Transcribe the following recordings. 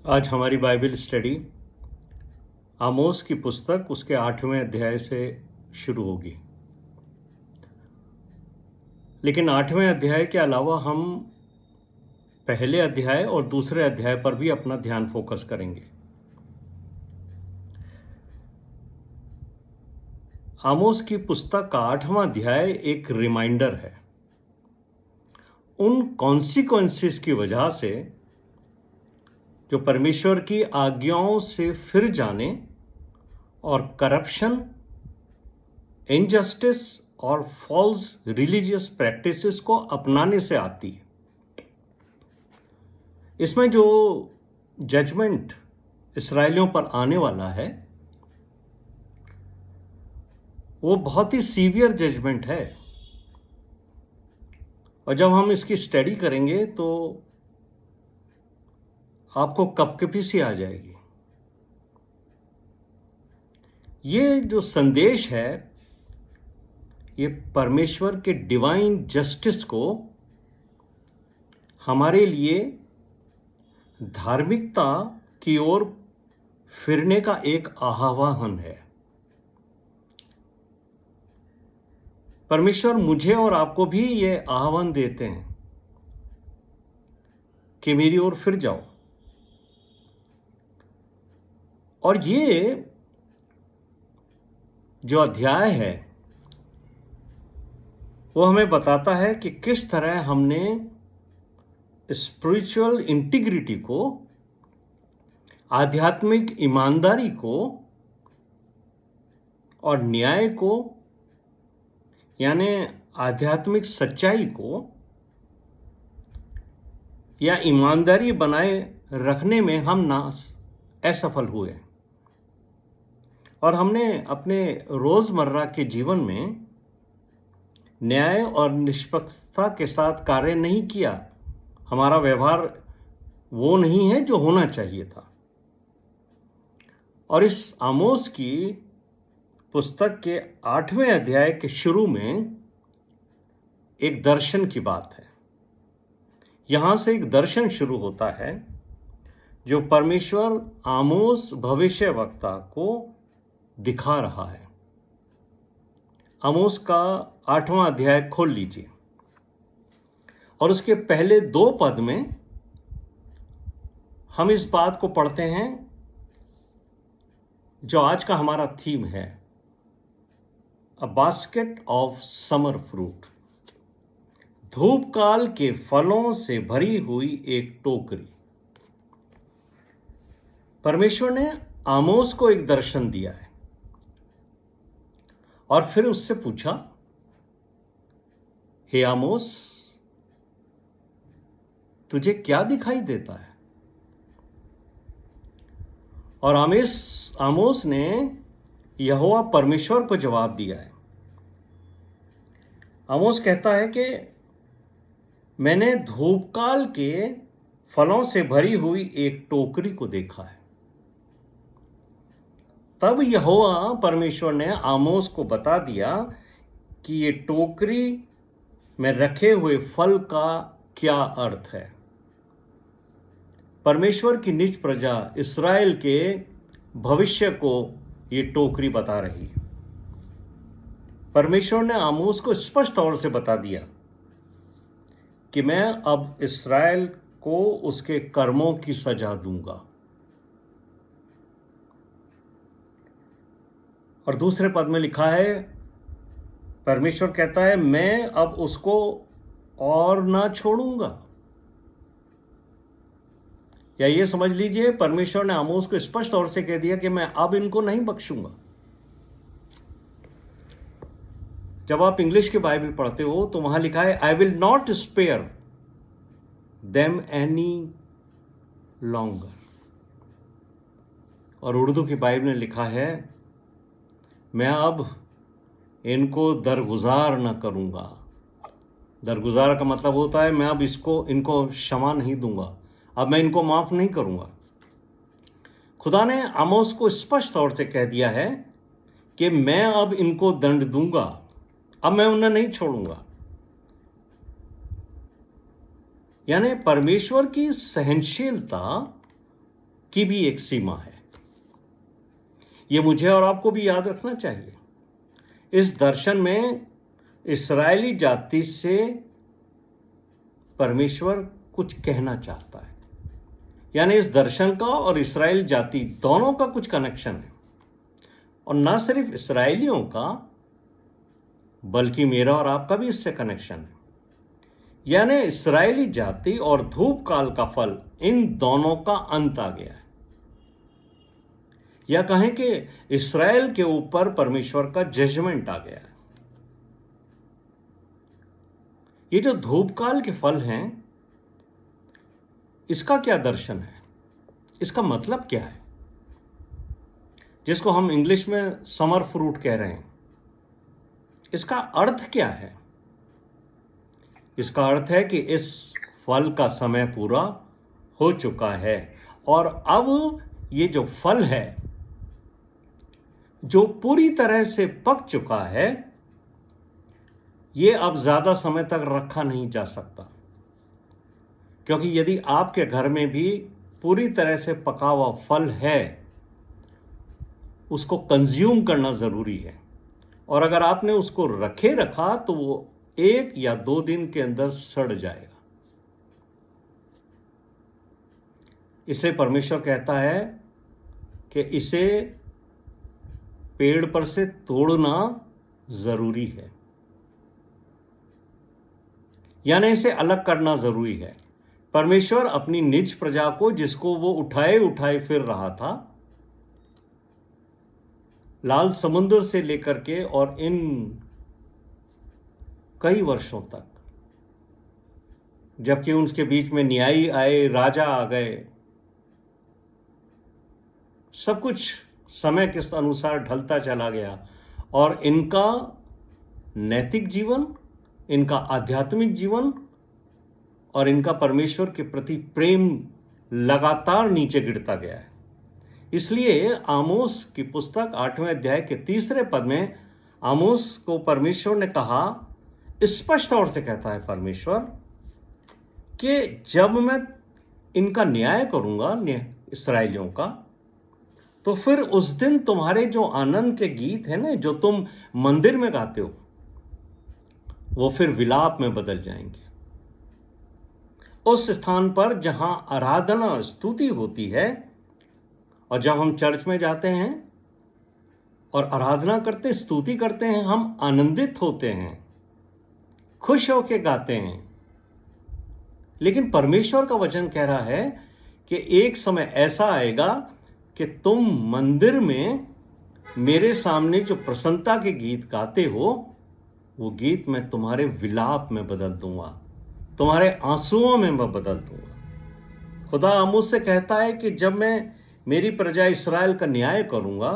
आज हमारी Bible study आमोस की पुस्तक उसके 8वें अध्याय से शुरू होगी। लेकिन 8वें अध्याय के अलावा हम पहले अध्याय और दूसरे अध्याय पर भी अपना ध्यान फोकस करेंगे। आमोस की पुस्तक का 8वां अध्याय एक रिमाइंडर है उन कॉन्सिक्वेंसेस की वजह से जो परमेश्वर की आज्ञाओं से फिर जाने और करप्शन, इनजस्टिस और फॉल्स रिलीजियस प्रैक्टिसेस को अपनाने से आती है। इसमें जो जजमेंट इस्राएलियों पर आने वाला है वो बहुत ही सीवियर जजमेंट है, और जब हम इसकी स्टडी करेंगे तो आपको कपकपी सी आ जाएगी। ये जो संदेश है ये परमेश्वर के डिवाइन जस्टिस को हमारे लिए धार्मिकता की ओर फिरने का एक आह्वान है। परमेश्वर मुझे और आपको भी ये आह्वान देते हैं कि मेरी ओर फिर जाओ। और ये जो अध्याय है वो हमें बताता है कि किस तरह हमने स्पिरिचुअल इंटीग्रिटी को, आध्यात्मिक ईमानदारी को और न्याय को, यानी आध्यात्मिक सच्चाई को या ईमानदारी बनाए रखने में हम असफल हुए, और हमने अपने रोजमर्रा के जीवन में न्याय और निष्पक्षता के साथ कार्य नहीं किया। हमारा व्यवहार वो नहीं है जो होना चाहिए था। और इस आमोस की पुस्तक के 8वें अध्याय के शुरू में एक दर्शन की बात है। यहां से एक दर्शन शुरू होता है जो परमेश्वर आमोस भविष्यवक्ता को दिखा रहा है। आमोस का 8वां अध्याय खोल लीजिए और उसके पहले 2 पद में हम इस बात को पढ़ते हैं जो आज का हमारा थीम है, a basket of summer fruit. धूपकाल के फलों से भरी हुई एक टोकरी। परमेश्वर ने आमोस को एक दर्शन दिया है और फिर उससे पूछा, हे आमोस, तुझे क्या दिखाई देता है? और आमोस ने यहोवा परमेश्वर को जवाब दिया है। आमोस कहता है कि मैंने धूपकाल के फलों से भरी हुई एक टोकरी को देखा है। तब यहोवा परमेश्वर ने आमोस को बता दिया कि ये टोकरी में रखे हुए फल का क्या अर्थ है। परमेश्वर की निज प्रजा इस्राएल के भविष्य को ये टोकरी बता रही है। परमेश्वर ने आमोस को स्पष्ट तौर से बता दिया कि मैं अब इस्राएल को उसके कर्मों की सजा दूंगा। और दूसरे पद में लिखा है, परमेश्वर कहता है, मैं अब उसको और ना छोड़ूंगा। या ये समझ लीजिए, परमेश्वर ने आमोस को स्पष्ट तौर से कह दिया कि मैं अब इनको नहीं बख्शूंगा। जब आप इंग्लिश की बाइबल पढ़ते हो तो वहां लिखा है, I will not spare them any longer. और उर्दू की बाइबल ने लिखा है, मैं अब इनको दरगुजार न करूंगा। दरगुजार का मतलब होता है मैं अब इनको क्षमा नहीं दूंगा, अब मैं इनको माफ नहीं करूंगा। खुदा ने आमोस को स्पष्ट तौर से कह दिया है कि मैं अब इनको दंड दूंगा, अब मैं उन्हें नहीं छोड़ूंगा। यानी परमेश्वर की सहनशीलता की भी एक सीमा है। ये मुझे और आपको भी याद रखना चाहिए। इस दर्शन में इस्राएली जाति से परमेश्वर कुछ कहना चाहता है, यानी इस दर्शन का और इस्राएल जाति दोनों का कुछ कनेक्शन है। और ना सिर्फ इस्राएलियों का, बल्कि मेरा और आपका भी इससे कनेक्शन है। यानी इस्राएली जाति और धूप काल का फल, इन दोनों का अंत आ गया है। या कहें कि इस्राएल के ऊपर परमेश्वर का जजमेंट आ गया है। ये जो धूप काल के फल हैं, इसका क्या दर्शन है, इसका मतलब क्या है, जिसको हम इंग्लिश में समर फ्रूट कह रहे हैं, इसका अर्थ क्या है? इसका अर्थ है कि इस फल का समय पूरा हो चुका है और अब ये जो फल है, जो पूरी तरह से पक चुका है, ये अब ज्यादा समय तक रखा नहीं जा सकता। क्योंकि यदि आपके घर में भी पूरी तरह से पका हुआ फल है, उसको कंज्यूम करना जरूरी है। और अगर आपने उसको रखा तो वो 1 या 2 दिन के अंदर सड़ जाएगा। इसलिए परमेश्वर कहता है कि इसे पेड़ पर से तोड़ना जरूरी है, यानी इसे अलग करना जरूरी है। परमेश्वर अपनी निज प्रजा को, जिसको वो उठाए उठाए फिर रहा था, लाल समुद्र से लेकर के और इन कई वर्षों तक, जबकि उनके बीच में न्यायी आए, राजा आ गए, सब कुछ समय के अनुसार ढलता चला गया और इनका नैतिक जीवन, इनका आध्यात्मिक जीवन और इनका परमेश्वर के प्रति प्रेम लगातार नीचे गिरता गया है। इसलिए आमोस की पुस्तक 8वें अध्याय के 3 पद में आमोस को परमेश्वर ने कहा, स्पष्ट तौर से कहता है परमेश्वर कि जब मैं इनका न्याय करूंगा इस्राएलियों का, तो फिर उस दिन तुम्हारे जो आनंद के गीत हैं ना, जो तुम मंदिर में गाते हो, वो फिर विलाप में बदल जाएंगे। उस स्थान पर जहां आराधना स्तुति होती है, और जब हम चर्च में जाते हैं और आराधना करते, स्तुति करते हैं, हम आनंदित होते हैं, खुश होकर गाते हैं। लेकिन परमेश्वर का वचन कह रहा है कि एक समय ऐसा आएगा कि तुम मंदिर में मेरे सामने जो प्रसन्नता के गीत गाते हो, वो गीत मैं तुम्हारे विलाप में बदल दूंगा, तुम्हारे आंसुओं में मैं बदल दूंगा। खुदा आमोस से कहता है कि जब मैं मेरी प्रजा इस्राएल का न्याय करूंगा,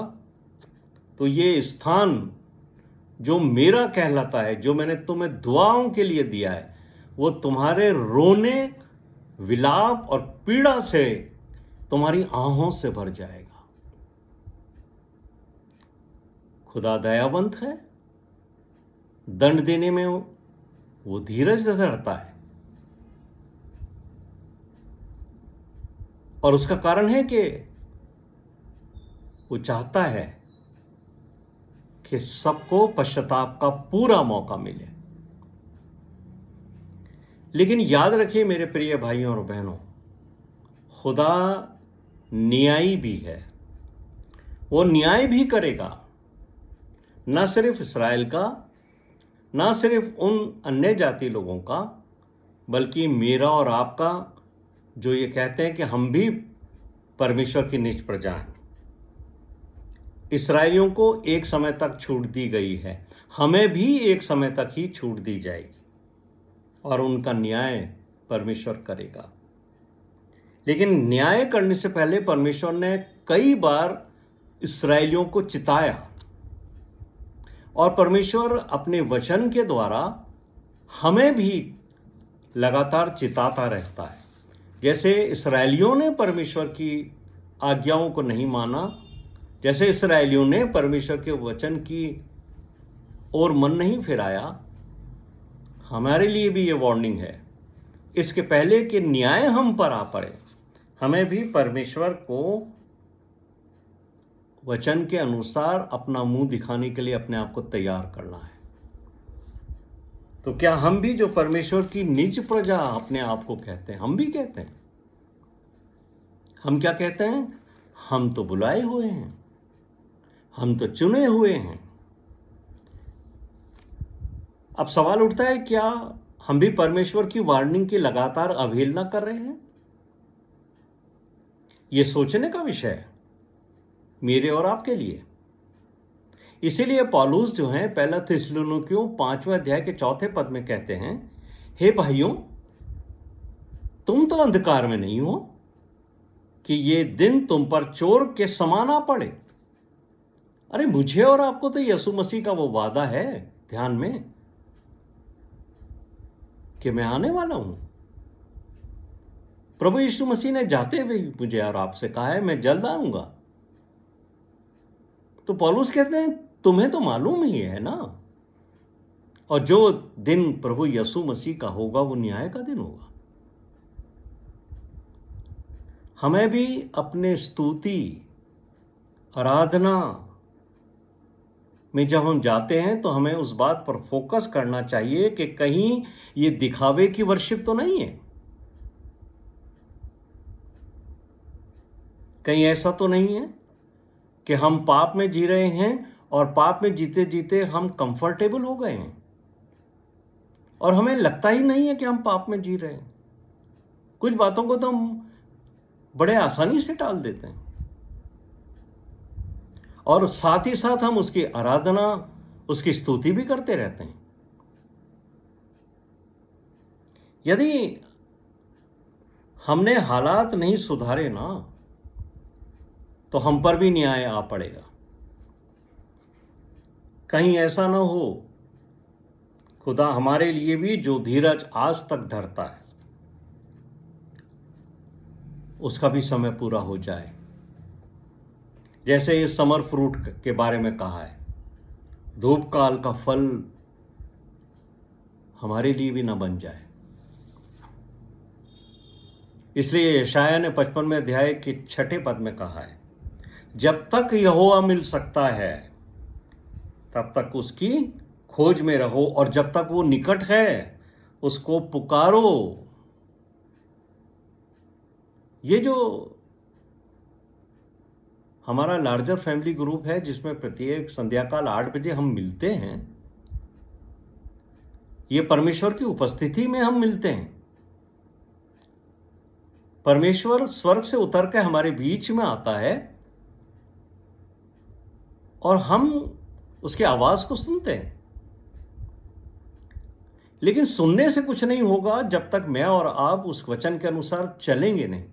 तो ये स्थान जो मेरा कहलाता है, जो मैंने तुम्हें दुआओं के लिए दिया है, वो तुम्हारे रोने, विलाप और पीड़ा से, तुम्हारी आहों से भर जाएगा। खुदा दयावंत है, दंड देने में वो धीरज धरता है, और उसका कारण है कि वो चाहता है कि सबको पश्चाताप का पूरा मौका मिले। लेकिन याद रखिए मेरे प्रिय भाइयों और बहनों, खुदा न्यायी भी है। वो न्याय भी करेगा, ना सिर्फ इस्राएल का, ना सिर्फ उन अन्य जाति लोगों का, बल्कि मेरा और आपका, जो ये कहते हैं कि हम भी परमेश्वर की निज प्रजा हैं। इस्राएलियों को एक समय तक छूट दी गई है, हमें भी एक समय तक ही छूट दी जाएगी, और उनका न्याय परमेश्वर करेगा। लेकिन न्याय करने से पहले परमेश्वर ने कई बार इस्राएलियों को चिताया, और परमेश्वर अपने वचन के द्वारा हमें भी लगातार चिताता रहता है। जैसे इस्राएलियों ने परमेश्वर की आज्ञाओं को नहीं माना, जैसे इस्राएलियों ने परमेश्वर के वचन की ओर मन नहीं फिराया, हमारे लिए भी ये वार्निंग है। इसके पहले कि न्याय हम पर आ पड़े, हमें भी परमेश्वर को वचन के अनुसार अपना मुंह दिखाने के लिए अपने आप को तैयार करना है। तो क्या हम भी जो परमेश्वर की निज प्रजा अपने आप को कहते हैं, हम भी कहते हैं? हम क्या कहते हैं? हम तो बुलाए हुए हैं, हम तो चुने हुए हैं। अब सवाल उठता है, क्या हम भी परमेश्वर की वार्निंग की लगातार अवहेलना कर रहे हैं? यह सोचने का विषय है मेरे और आपके लिए। इसीलिए पौलुस जो है पहला थिस्सलुनीकियों 5वें अध्याय के 4 पद में कहते हैं, हे भाइयों, तुम तो अंधकार में नहीं हो कि ये दिन तुम पर चोर के समान आ पड़े। अरे मुझे और आपको तो यीशु मसीह का वो वादा है ध्यान में कि मैं आने वाला हूं। प्रभु यीशु मसीह ने जाते हुए मुझे और आपसे कहा है, मैं जल्द आऊंगा। तो पौलुस कहते हैं, तुम्हें तो मालूम ही है ना, और जो दिन प्रभु यीशु मसीह का होगा वो न्याय का दिन होगा। हमें भी अपने स्तुति आराधना में जब हम जाते हैं तो हमें उस बात पर फोकस करना चाहिए कि कहीं ये दिखावे की वर्शिप तो नहीं है, कहीं ऐसा तो नहीं है कि हम पाप में जी रहे हैं और पाप में जीते जीते हम कंफर्टेबल हो गए हैं और हमें लगता ही नहीं है कि हम पाप में जी रहे हैं। कुछ बातों को तो हम बड़े आसानी से टाल देते हैं और साथ ही साथ हम उसकी आराधना, उसकी स्तुति भी करते रहते हैं। यदि हमने हालात नहीं सुधारे ना तो हम पर भी न्याय आ पड़ेगा। कहीं ऐसा ना हो खुदा हमारे लिए भी जो धीरज आज तक धरता है उसका भी समय पूरा हो जाए। जैसे इस समर फ्रूट के बारे में कहा है, धूप काल का फल हमारे लिए भी ना बन जाए। इसलिए यशायाह ने 55वें अध्याय के 6 पद में कहा है, जब तक यहोवा मिल सकता है तब तक उसकी खोज में रहो, और जब तक वो निकट है उसको पुकारो। ये जो हमारा लार्जर फैमिली ग्रुप है जिसमें प्रत्येक संध्याकाल 8 बजे हम मिलते हैं, ये परमेश्वर की उपस्थिति में हम मिलते हैं। परमेश्वर स्वर्ग से उतर के हमारे बीच में आता है और हम उसकी आवाज को सुनते हैं। लेकिन सुनने से कुछ नहीं होगा जब तक मैं और आप उस वचन के अनुसार चलेंगे नहीं।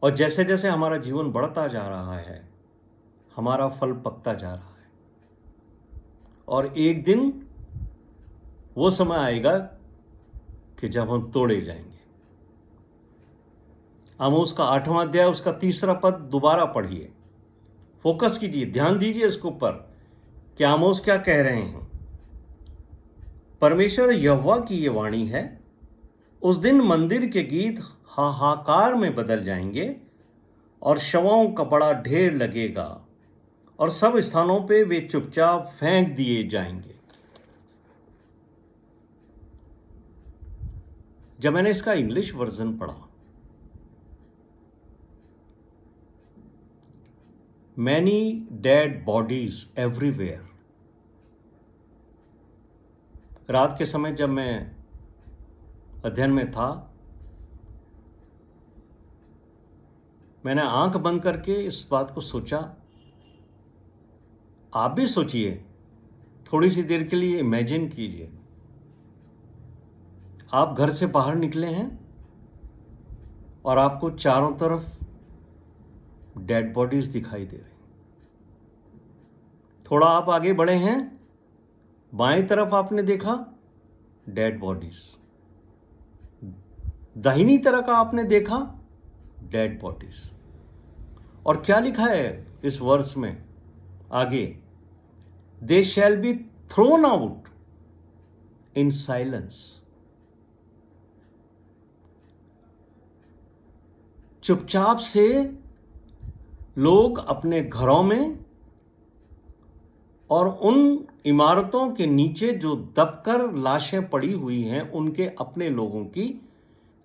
और जैसे जैसे हमारा जीवन बढ़ता जा रहा है हमारा फल पकता जा रहा है, और एक दिन वो समय आएगा कि जब हम तोड़े जाएंगे। आमोस का 8वां अध्याय उसका 3 पद दोबारा पढ़िए, फोकस कीजिए, ध्यान दीजिए इसके ऊपर कि आमोस क्या कह रहे हैं। परमेश्वर यहोवा की ये वाणी है, उस दिन मंदिर के गीत हाहाकार में बदल जाएंगे और शवों का बड़ा ढेर लगेगा और सब स्थानों पे वे चुपचाप फेंक दिए जाएंगे। जब मैंने इसका इंग्लिश वर्जन पढ़ा, मैनी डेड बॉडीज एवरीवेयर, रात के समय जब मैं अध्ययन में था, मैंने आंख बंद करके इस बात को सोचा। आप भी सोचिए, थोड़ी सी देर के लिए इमेजिन कीजिए, आप घर से बाहर निकले हैं और आपको चारों तरफ डेड बॉडीज दिखाई दे रही। थोड़ा आप आगे बढ़े हैं, बाएं तरफ आपने देखा डेड बॉडीज, दाहिनी तरफ का आपने देखा डेड बॉडीज। और क्या लिखा है इस वर्स में आगे, they shall be thrown out in silence. चुपचाप से लोग अपने घरों में और उन इमारतों के नीचे जो दबकर लाशें पड़ी हुई हैं उनके अपने लोगों की,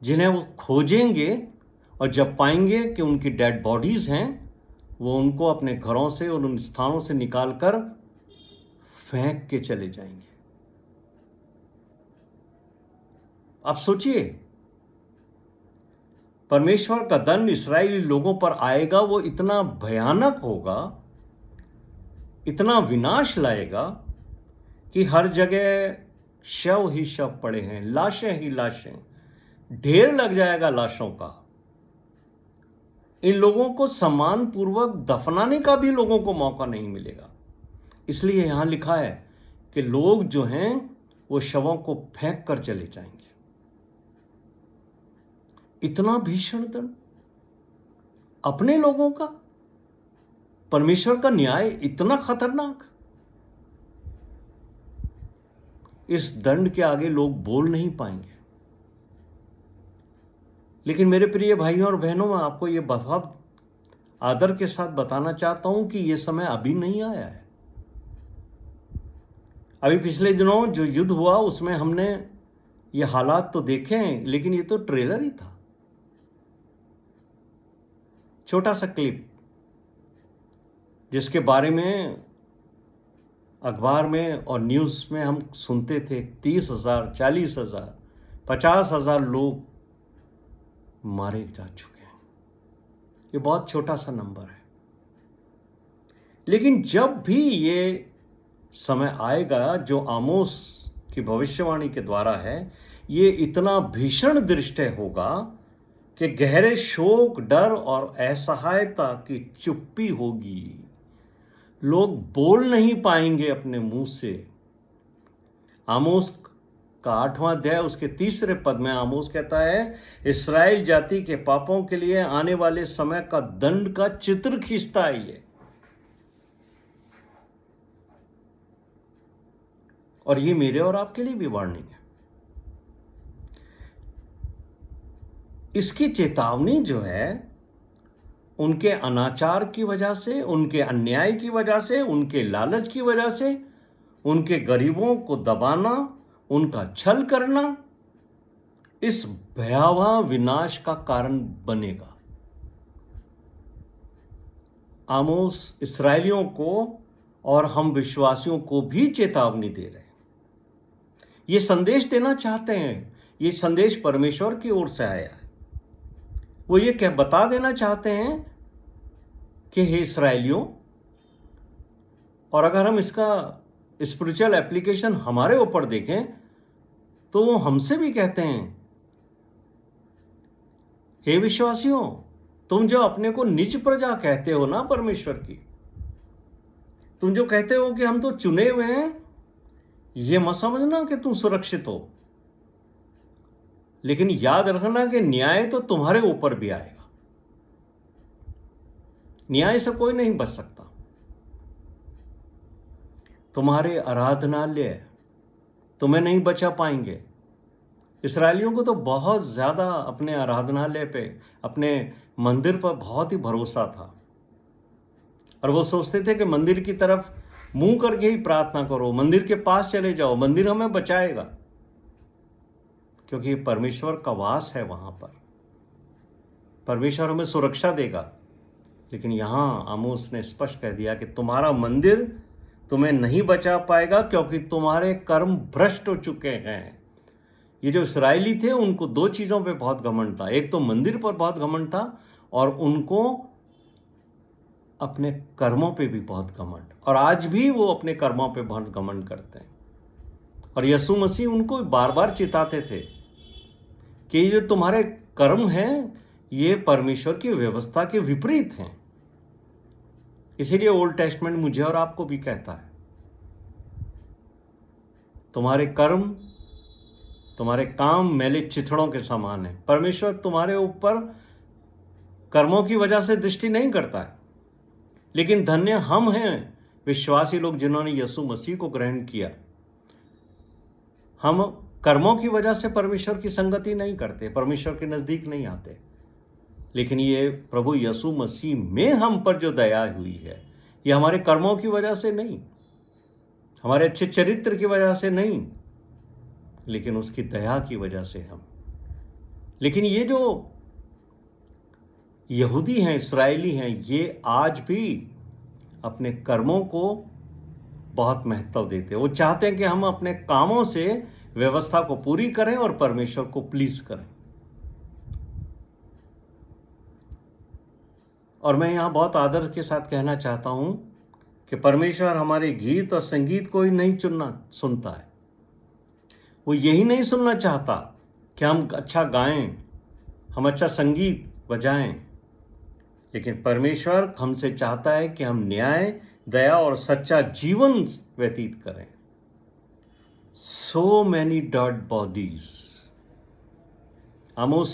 जिन्हें वो खोजेंगे और जब पाएंगे कि उनकी डेड बॉडीज हैं, वो उनको अपने घरों से और उन स्थानों से निकालकर फेंक के चले जाएंगे। आप सोचिए, परमेश्वर का दंड इस्राएली लोगों पर आएगा, वो इतना भयानक होगा, इतना विनाश लाएगा कि हर जगह शव ही शव पड़े हैं, लाशें ही लाशें, ढेर लग जाएगा लाशों का। इन लोगों को सम्मानपूर्वक दफनाने का भी लोगों को मौका नहीं मिलेगा। इसलिए यहां लिखा है कि लोग जो हैं वो शवों को फेंक कर चले जाएंगे। इतना भीषण दंड अपने लोगों का, परमेश्वर का न्याय इतना खतरनाक। इस दंड के आगे लोग बोल नहीं पाएंगे। लेकिन मेरे प्रिय भाइयों और बहनों, मैं आपको यह बहुत आदर के साथ बताना चाहता हूं कि यह समय अभी नहीं आया है। अभी पिछले दिनों जो युद्ध हुआ उसमें हमने ये हालात तो देखे हैं, लेकिन ये तो ट्रेलर ही था, छोटा सा क्लिप, जिसके बारे में अखबार में और न्यूज़ में हम सुनते थे 30,000, 40,000, 50,000 लोग मारे जा चुके हैं। ये बहुत छोटा सा नंबर है। लेकिन जब भी ये समय आएगा जो आमोस की भविष्यवाणी के द्वारा है, ये इतना भीषण दृश्य होगा कि गहरे शोक, डर और असहायता की चुप्पी होगी। लोग बोल नहीं पाएंगे अपने मुंह से। आमोस का 8वां अध्याय उसके 3 पद में आमोस कहता है, इस्राएल जाति के पापों के लिए आने वाले समय का दंड का चित्र खींचता है ये। और ये मेरे और आपके लिए भी वार्निंग है। इसकी चेतावनी जो है उनके अनाचार की वजह से, उनके अन्याय की वजह से, उनके लालच की वजह से, उनके गरीबों को दबाना, उनका छल करना, इस भयावह विनाश का कारण बनेगा। आमोस इसराइलियों को और हम विश्वासियों को भी चेतावनी दे रहे हैं। ये संदेश देना चाहते हैं, ये संदेश परमेश्वर की ओर से आया है। वो ये क्या बता देना चाहते हैं कि हे इसराइलियों, और अगर हम इसका स्पिरिचुअल एप्लीकेशन हमारे ऊपर देखें तो वो हमसे भी कहते हैं, हे विश्वासियों, तुम जो अपने को निज प्रजा कहते हो ना परमेश्वर की, तुम जो कहते हो कि हम तो चुने हुए हैं, ये मत समझना कि तुम सुरक्षित हो। लेकिन याद रखना कि न्याय तो तुम्हारे ऊपर भी आएगा। न्याय से कोई नहीं बच सकता। तुम्हारे आराधनालय तुम्हें नहीं बचा पाएंगे। इस्राएलियों को तो बहुत ज्यादा अपने आराधनालय पे, अपने मंदिर पर बहुत ही भरोसा था, और वो सोचते थे कि मंदिर की तरफ मुंह करके ही प्रार्थना करो, मंदिर के पास चले जाओ, मंदिर हमें बचाएगा, क्योंकि परमेश्वर का वास है वहां पर, परमेश्वर हमें सुरक्षा देगा। लेकिन यहां आमोस ने स्पष्ट कह दिया कि तुम्हारा मंदिर तुम्हें नहीं बचा पाएगा, क्योंकि तुम्हारे कर्म भ्रष्ट हो चुके हैं। ये जो इस्राएली थे उनको 2 चीजों पे बहुत घमंड था। एक तो मंदिर पर बहुत घमंड था, और उनको अपने कर्मों पे भी बहुत घमंड, और आज भी वो अपने कर्मों पे बहुत घमंड करते हैं। और यीशु मसीह उनको बार बार चिताते थे कि ये जो तुम्हारे कर्म हैं ये परमेश्वर की व्यवस्था के विपरीत हैं। इसीलिए ओल्ड टेस्टमेंट मुझे और आपको भी कहता है, तुम्हारे कर्म, तुम्हारे काम मैले चिथड़ों के समान है। परमेश्वर तुम्हारे ऊपर कर्मों की वजह से दृष्टि नहीं करता है। लेकिन धन्य हम हैं विश्वासी लोग जिन्होंने यीशु मसीह को ग्रहण किया। हम कर्मों की वजह से परमेश्वर की संगति नहीं करते, परमेश्वर के नजदीक नहीं आते। लेकिन ये प्रभु यीशु मसीह में हम पर जो दया हुई है, ये हमारे कर्मों की वजह से नहीं, हमारे अच्छे चरित्र की वजह से नहीं, लेकिन उसकी दया की वजह से हम। लेकिन ये जो यहूदी हैं, इस्राएली हैं, ये आज भी अपने कर्मों को बहुत महत्व देते हैं। वो चाहते हैं कि हम अपने कामों से व्यवस्था को पूरी करें और परमेश्वर को प्लीज करें। और मैं यहाँ बहुत आदर के साथ कहना चाहता हूँ कि परमेश्वर हमारे गीत और संगीत को ही नहीं सुनता है। वो यही नहीं सुनना चाहता कि हम अच्छा गाएं, हम अच्छा संगीत बजाएं, लेकिन परमेश्वर हमसे चाहता है कि हम न्याय, दया और सच्चा जीवन व्यतीत करें। So many dead bodies. आमोस